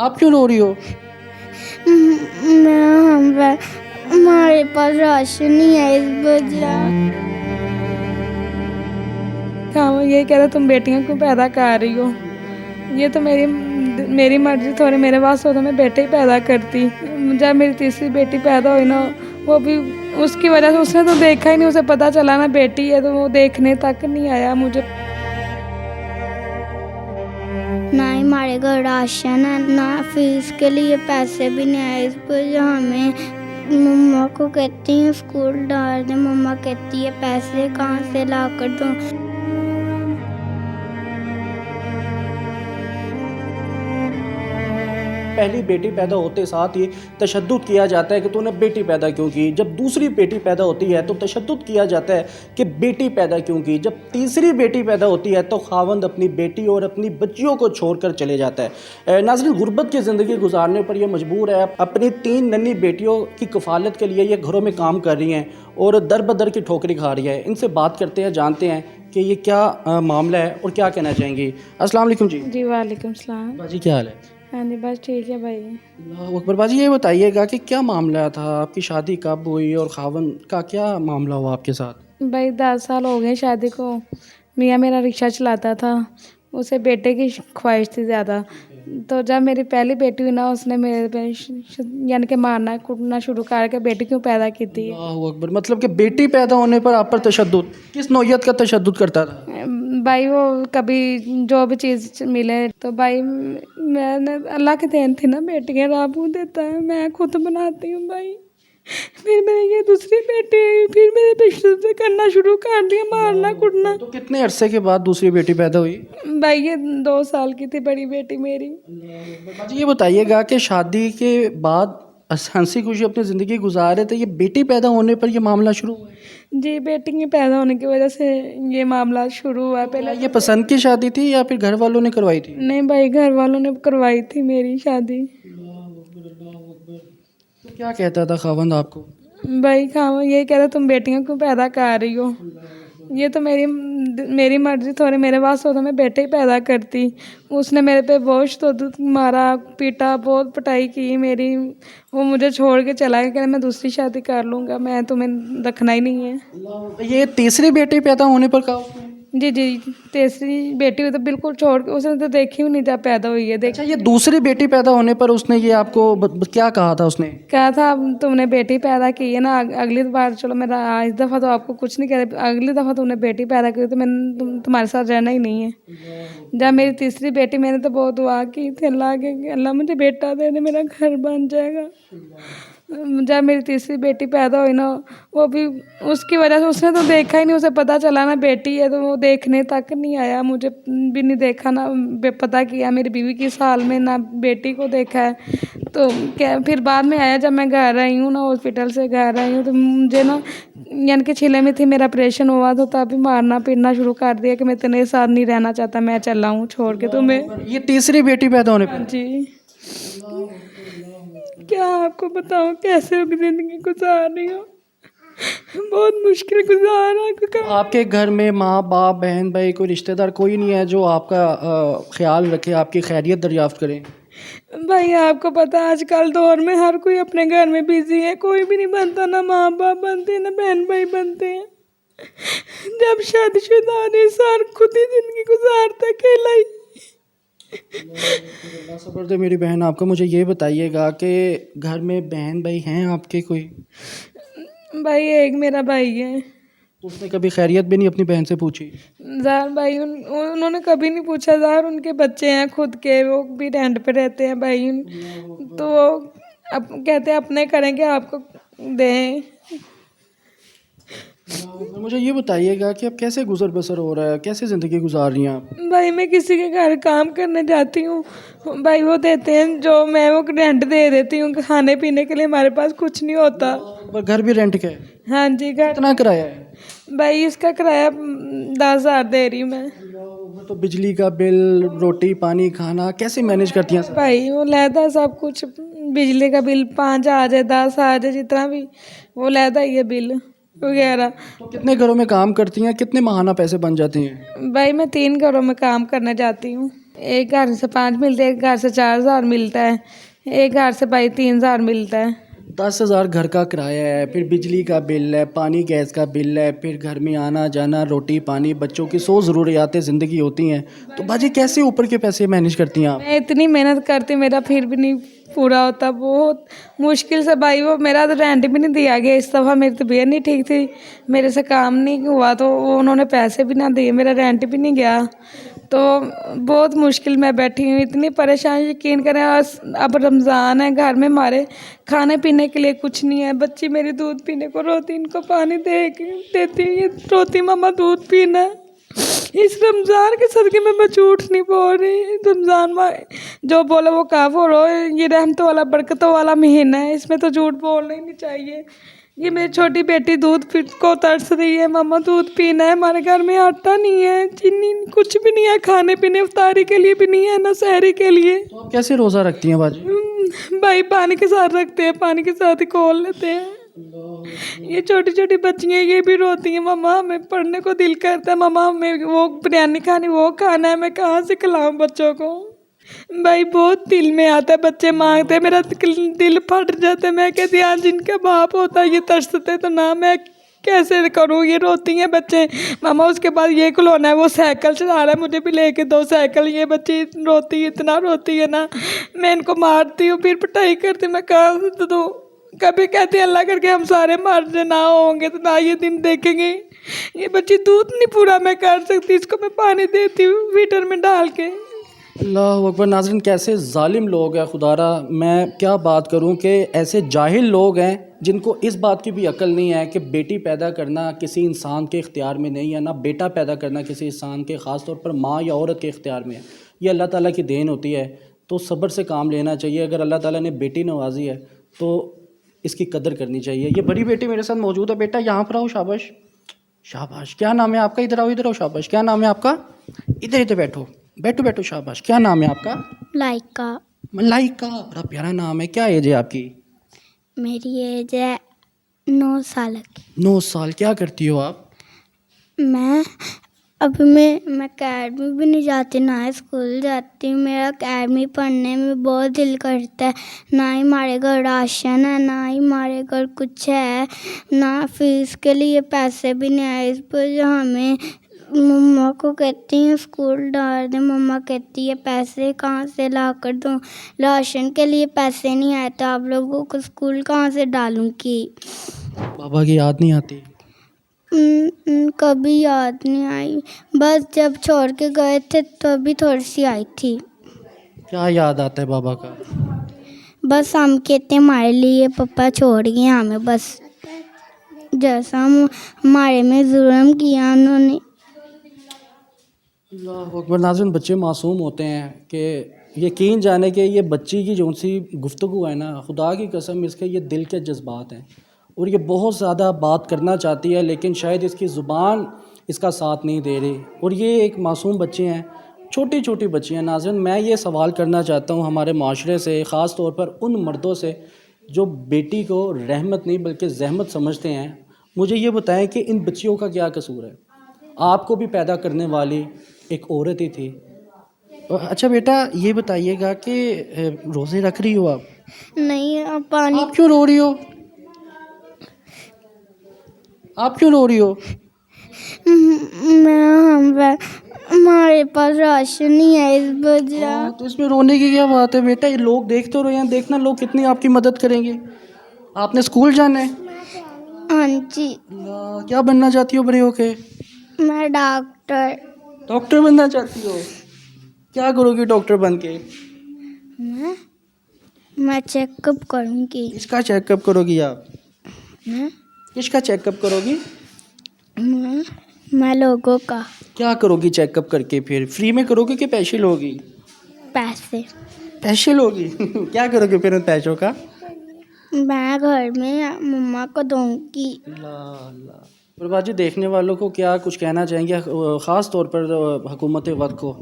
आप क्यों रो रही हो? हमारे पास राशन नहीं है इस वजह। हाँ, ये कह रहा तुम बेटियां क्यों पैदा कर रही हो। ये तो मेरी मर्जी थोड़ी, मेरे पास हो तो मैं बेटे ही पैदा करती। जब मेरी तीसरी बेटी पैदा हुई ना, वो भी उसकी वजह से उसने तो देखा ही नहीं, उसे पता चला ना बेटी है तो वो देखने तक नहीं आया मुझे। ना ही हमारे घर राशन है, ना फीस के लिए पैसे भी नहीं आए। इस वजह हमें मम्मा को कहती हैं स्कूल डाल दे। मम्मा कहती है पैसे कहाँ से ला कर दूँ। पहली बेटी पैदा होते साथ ही तशद्दुद किया जाता है कि तूने बेटी पैदा क्यों की। जब दूसरी बेटी पैदा होती है तो तशद्दुद किया जाता है कि बेटी पैदा क्यों की। जब तीसरी बेटी पैदा होती है तो खावंद अपनी बेटी और अपनी बच्चियों को छोड़कर चले जाता है। नाज़रीन, गुर्बत की ज़िंदगी गुजारने पर यह मजबूर है। अपनी 3 नन्ही बेटियों की कफ़ालत के लिए ये घरों में काम कर रही हैं और दर बदर की ठोकरी खा रही है। इनसे बात करते हैं, जानते हैं कि ये क्या मामला है और क्या कहना चाहेंगी। अस्सलाम वालेकुम जी। जी वालेकुम सलाम। बाजी क्या हाल है? हाँ जी, बस ठीक है भाई। अल्लाह अकबर। बाजी ये बताइएगा कि क्या मामला था, आपकी शादी कब हुई और खावन का क्या मामला हुआ आपके साथ? भाई 10 साल हो गए शादी को। मियाँ मेरा रिक्शा चलाता था, उसे बेटे की ख्वाहिश थी ज़्यादा। तो जब मेरी पहली बेटी हुई ना, उसने मेरे पे यानी कि मारना कूटना शुरू करके बेटी क्यों पैदा की थी। अल्लाह अकबर। मतलब कि बेटी पैदा होने पर आप पर तशद्दुद, किस नौइयत का तशद्दुद करता था? भाई वो कभी जो भी चीज़ मिले तो भाई मैंने अल्लाह की देन थी ना, बेटियाँ राबू देता है, मैं खुद बनाती हूँ भाई। फिर मेरी ये दूसरी बेटी आई, फिर मेरे पे से करना शुरू कर दिया, मारना कुटना। तो कितने अरसे के बाद दूसरी बेटी पैदा हुई? भाई ये 2 साल की थी बड़ी बेटी मेरी। बाजी ये बताइएगा कि शादी के बाद हंसी खुशी अपनी ज़िंदगी गुजार रहे थे, ये बेटी पैदा होने पर यह मामला शुरू हुआ? जी, बेटी के पैदा होने की वजह से ये मामला शुरू हुआ। पहले ये पसंद की शादी थी या फिर घर वालों ने करवाई थी? नहीं भाई, घर वालों ने करवाई थी मेरी शादी। तो क्या कहता था खावंद आपको? भाई खाओ, ये कह रहा तुम बेटियां क्यों पैदा कर रही हो। ये तो मेरी मर्जी थोड़ी, मेरे पास हो तो मैं बेटे ही पैदा करती। उसने मेरे पे बहुत तो मारा पीटा, बहुत पिटाई की मेरी। वो मुझे छोड़ के चला गया, कह रहा मैं दूसरी शादी कर लूँगा, मैं तुम्हें रखना ही नहीं है। ये तीसरी बेटी पैदा होने पर कहा उसने? जी जी, तीसरी बेटी हुई तो बिल्कुल छोड़ के, उसने तो देखी भी नहीं जब पैदा हुई है। अच्छा, ये दूसरी बेटी पैदा होने पर उसने ये आपको क्या कहा था उसने? कहा था अब तुमने बेटी पैदा की है ना, अगली बार चलो मेरा इस दफ़ा तो आपको कुछ नहीं कह रहे, अगली दफ़ा तुमने बेटी पैदा की तो मैंने तुम्हारे साथ रहना ही नहीं है। जब मेरी तीसरी बेटी, मैंने तो बहुत दुआ की थी अल्लाह के, अल्लाह मुझे बेटा दे दे, मेरा घर बन जाएगा। जब मेरी तीसरी बेटी पैदा हुई ना, वो भी उसकी वजह से उसने तो देखा ही नहीं, उसे पता चला ना बेटी है तो वो देखने तक नहीं आया, मुझे भी नहीं देखा ना पता किया मेरी बीवी की साल में, ना बेटी को देखा है। तो क्या फिर बाद में आया जब मैं घर आई हूँ ना, हॉस्पिटल से घर आई हूँ, तो मुझे ना यानी कि छिले में थी, मेरा ऑपरेशन हुआ तो तभी मारना पीटना शुरू कर दिया कि मैं तेरे साथ नहीं रहना चाहता, मैं चल रहा हूँ छोड़ के तुम्हें। ये तीसरी बेटी पैदा होने हाँ पर? जी, क्या आपको बताऊँ कैसे जिंदगी गुजार रही हूँ, बहुत मुश्किल गुजार रहा क्योंकि आपके घर में माँ बाप बहन भाई कोई रिश्तेदार कोई नहीं है जो आपका ख्याल रखे, आपकी खैरियत दरियाफ्त करे? भाई आपको पता है आजकल दौर में हर कोई अपने घर में बिजी है, कोई भी नहीं बनता, ना माँ बाप बनते हैं ना बहन भाई बनते हैं। जब शादीशुदा इंसान खुद ही जिंदगी गुजारता है अकेला ही। अल्लाह सब्र दे मेरी बहन। आपको मुझे ये बताइएगा कि घर में बहन भाई हैं आपके कोई? भाई एक मेरा भाई है। उसने कभी खैरियत भी नहीं अपनी बहन से पूछी? ज़ार भाई उन्होंने कभी नहीं पूछा। ज़ार उनके बच्चे हैं खुद के, वो भी रेंट पे रहते हैं भाई, तो वो अब कहते हैं अपने करेंगे आपको दें। मुझे ये बताइएगा कि अब कैसे गुजर बसर हो रहा है, कैसे ज़िंदगी गुजार रही हैं आप? भाई मैं किसी के घर काम करने जाती हूँ, भाई वो देते हैं जो मैं वो रेंट दे देती हूँ खाने पीने के लिए, हमारे पास कुछ नहीं होता। पर घर भी रेंट का है? हाँ जी, घर कितना किराया है? भाई इसका किराया 10,000 दे रही हूँ मैं। तो बिजली का बिल, रोटी पानी खाना कैसे मैनेज करती हैं सब? भाई वो लेता है सब कुछ, बिजली का बिल 5 आ जाए 10 आ जाए जितना भी, वो लेता ही है बिल वगैरह। तो कितने घरों में काम करती हैं, कितने माहाना पैसे बन जाते हैं? भाई मैं 3 घरों में काम करने जाती हूँ। एक घर से 5 मिलते हैं, एक घर से 4,000 मिलता है, एक घर से भाई 3,000 मिलता है। 10,000 घर का किराया है, फिर बिजली का बिल है, पानी गैस का बिल है, फिर घर में आना जाना, रोटी पानी, बच्चों की 100 ज़रूरियातें ज़िंदगी होती हैं। तो बाजी कैसे ऊपर के पैसे मैनेज करती हैं आप? मैं इतनी मेहनत करती मेरा फिर भी नहीं पूरा होता, बहुत मुश्किल से भाई। वो मेरा तो रेंट भी नहीं दिया गया इस दफ़ा, मेरी तबीयत नहीं ठीक थी, मेरे से काम नहीं हुआ तो वो उन्होंने पैसे भी ना दिए, मेरा रेंट भी नहीं गया। तो बहुत मुश्किल में बैठी हूँ, इतनी परेशान, यकीन करें। अब रमज़ान है, घर में हमारे खाने पीने के लिए कुछ नहीं है। बच्ची मेरी दूध पीने को रोती, इनको पानी देती हूँ, ये रोती मम्मा दूध पीना। इस रमज़ान के सदक़े में मैं झूठ नहीं बोल रही। रमज़ान में जो बोले वो काफ़र हो, ये रहमतों वाला बरकतों वाला महीना है, इसमें तो झूठ बोलना ही नहीं चाहिए। ये मेरी छोटी बेटी दूध को तरस रही है, मम्मा दूध पीना है। हमारे घर में आटा नहीं है, चीनी कुछ भी नहीं है, खाने पीने इफ्तारी के लिए भी नहीं है, ना सहरी के लिए। तो आप कैसे रोज़ा रखती हैं बाजी? भाई पानी के साथ रखते हैं, पानी के साथ ही खोल लेते हैं। ये छोटी छोटी बच्चियाँ ये भी रोती हैं, मम्मा हमें पढ़ने को दिल करता है, मम्मा हमें वो बिरयानी खानी, वो खाना है। मैं कहाँ से खिलाऊं बच्चों को? भाई बहुत दिल में आता है, बच्चे मांगते हैं, मेरा दिल फट जाता है। मैं कहती आज जिनका बाप होता है ये तरसते तो ना, मैं कैसे करूँ? ये रोती हैं बच्चे, मामा उसके बाद ये खिलौना है, वो साइकिल चला रहा है, मुझे भी लेके दो साइकिल। ये बच्ची रोती है, इतना रोती है ना, मैं इनको मारती हूँ, फिर पिटाई करती, मैं कहाँ से दूँ? कभी कहते हैं अल्लाह करके हम सारे मर ना होंगे तो ना ये दिन देखेंगे। ये बच्ची दूध नहीं पूरा मैं कर सकती, इसको मैं पानी देती हूँ हीटर में डाल के। अल्लाह अकबर। नाज़रीन कैसे जालिम लोग हैं खुदारा। मैं क्या बात करूं कि ऐसे जाहिल लोग हैं जिनको इस बात की भी अकल नहीं है कि बेटी पैदा करना किसी इंसान के इख्तियार में नहीं है, ना बेटा पैदा करना किसी इंसान के, ख़ास तौर पर माँ या औरत के इख्तियार में है। ये अल्लाह ताला की देन होती है, तो सब्र से काम लेना चाहिए। अगर अल्लाह ताला ने बेटी नवाजी है तो इसकी कदर करनी चाहिए। ये बड़ी बेटी मेरे साथ मौजूद है। बेटा यहाँ पर आओ, शाबाश शाबाश। क्या नाम है आपका? इधर आओ, इधर आओ, शाबाश। क्या नाम है आपका? इधर इधर बैठो, बैठो बैठो, शाबाश। क्या नाम है आपका? लाइका। मलाइका, बड़ा प्यारा नाम है। क्या एज है आपकी? मेरी एज है 9 साल की। 9 साल। क्या करती हो आप? मैं अभी मैं अकेडमी भी नहीं जाती, ना ही स्कूल जाती हूँ। मेरा अकेडमी पढ़ने में बहुत दिल करता है। ना ही हमारे घर राशन है, ना ही हमारे घर कुछ है, ना फीस के लिए पैसे भी नहीं आए। इस पर हमें मम्मा को कहती हैं स्कूल डाल दे, मम्मा कहती है पैसे कहाँ से ला कर दूँ? राशन के लिए पैसे नहीं आए तो आप लोगों को स्कूल कहाँ से डालूँगी? बाबा की याद नहीं आती? कभी याद नहीं आई, बस जब छोड़ के गए थे तभी थोड़ी सी आई थी। क्या याद आता है बाबा का? बस हम कहते हैं हमारे लिए पापा छोड़ गए हमें, बस जैसा हम हमारे में जुल्म किया उन्होंने। अल्लाह अकबर। नाज़रीन बच्चे मासूम होते हैं कि यकीन जाने कि ये बच्ची की जो सी गुफ्तगू है ना, खुदा की कसम इसके ये दिल के जज्बात हैं और ये बहुत ज़्यादा बात करना चाहती है, लेकिन शायद इसकी ज़ुबान इसका साथ नहीं दे रही। और ये एक मासूम बच्चे हैं, छोटी छोटी बच्ची हैं। नाज़रीन मैं ये सवाल करना चाहता हूँ हमारे माशरे से, ख़ास तौर पर उन मर्दों से जो बेटी को रहमत नहीं बल्कि जहमत समझते हैं। मुझे ये बताएं कि इन बच्चियों का क्या कसूर है? आपको भी पैदा करने वाली एक औरत ही थी। अच्छा बेटा ये बताइएगा कि रोज़े रख रही हो आप? नहीं अब पानी। आप क्यों रो रही हो? आप क्यों रो रही हो? हमारे पास राशन नहीं है इस वजह। तो इसमें रोने की क्या बात है बेटा? ये लोग देखते रहो, यहाँ देखना लोग कितनी आपकी मदद करेंगे। आपने स्कूल जाना है? हाँ जी। क्या बनना चाहती हो बड़े होके? मैं डॉक्टर। डॉक्टर बनना चाहती हो? क्या करोगी डॉक्टर बन के? मैं चेकअप करूँगी। इसका चेकअप करोगी आप? मैं किसका चेकअप करोगी? मैं लोगों का। क्या करोगी चेकअप करके? फिर फ्री में करोगी कि पैसे लोगी? पैसे। पैसे लोगी? क्या करोगे फिर उन पैसों का? मैं घर में मम्मा को दूंगी। प्रभाजी देखने वालों को क्या कुछ कहना चाहेंगे, ख़ास तौर पर हुकूमत वक्त को?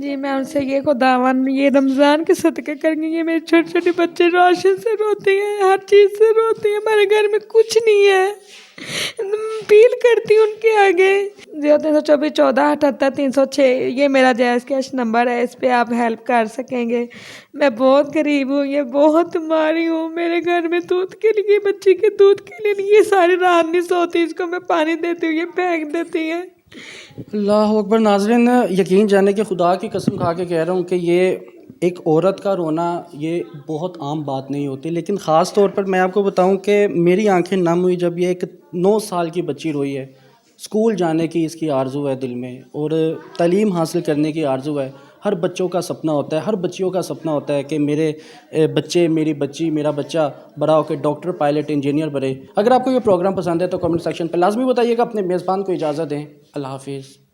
जी मैं उनसे ये खुदावन ये रमज़ान के सदक़े करेंगे, ये मेरे छोटे छोटे बच्चे राशन से रोते हैं, हर चीज़ से रोते हैं, हमारे घर में कुछ नहीं है। अपील करती हूँ उनके आगे 0324147306 ये मेरा जायज़ कैश नंबर है, इस पे आप हेल्प कर सकेंगे। मैं बहुत गरीब हूँ, ये बहुत बीमारी हूँ, मेरे घर में दूध के लिए बच्चे के दूध के लिए ये सारी रात नहीं सोती, इसको मैं पानी देती हूँ, ये फेंक देती है। अल्लाह अकबर। नाज़रीन, यकीन जाने कि खुदा की कसम खा के कह रहा हूँ कि ये एक औरत का रोना ये बहुत आम बात नहीं होती, लेकिन ख़ास तौर पर मैं आपको बताऊं कि मेरी आंखें नम हुई जब ये एक 9 साल की बच्ची रोई है। स्कूल जाने की इसकी आरज़ू है दिल में, और तालीम हासिल करने की आरज़ू है। हर बच्चों का सपना होता है, हर बच्चियों का सपना होता है कि मेरे बच्चे, मेरी बच्ची, मेरा बच्चा बड़ा होकर डॉक्टर, पायलट, इंजीनियर बने। अगर आपको ये प्रोग्राम पसंद है तो कमेंट सेक्शन पर लाजमी बताइएगा। अपने मेज़बान को इजाज़त दें। अल्लाह हाफिज़।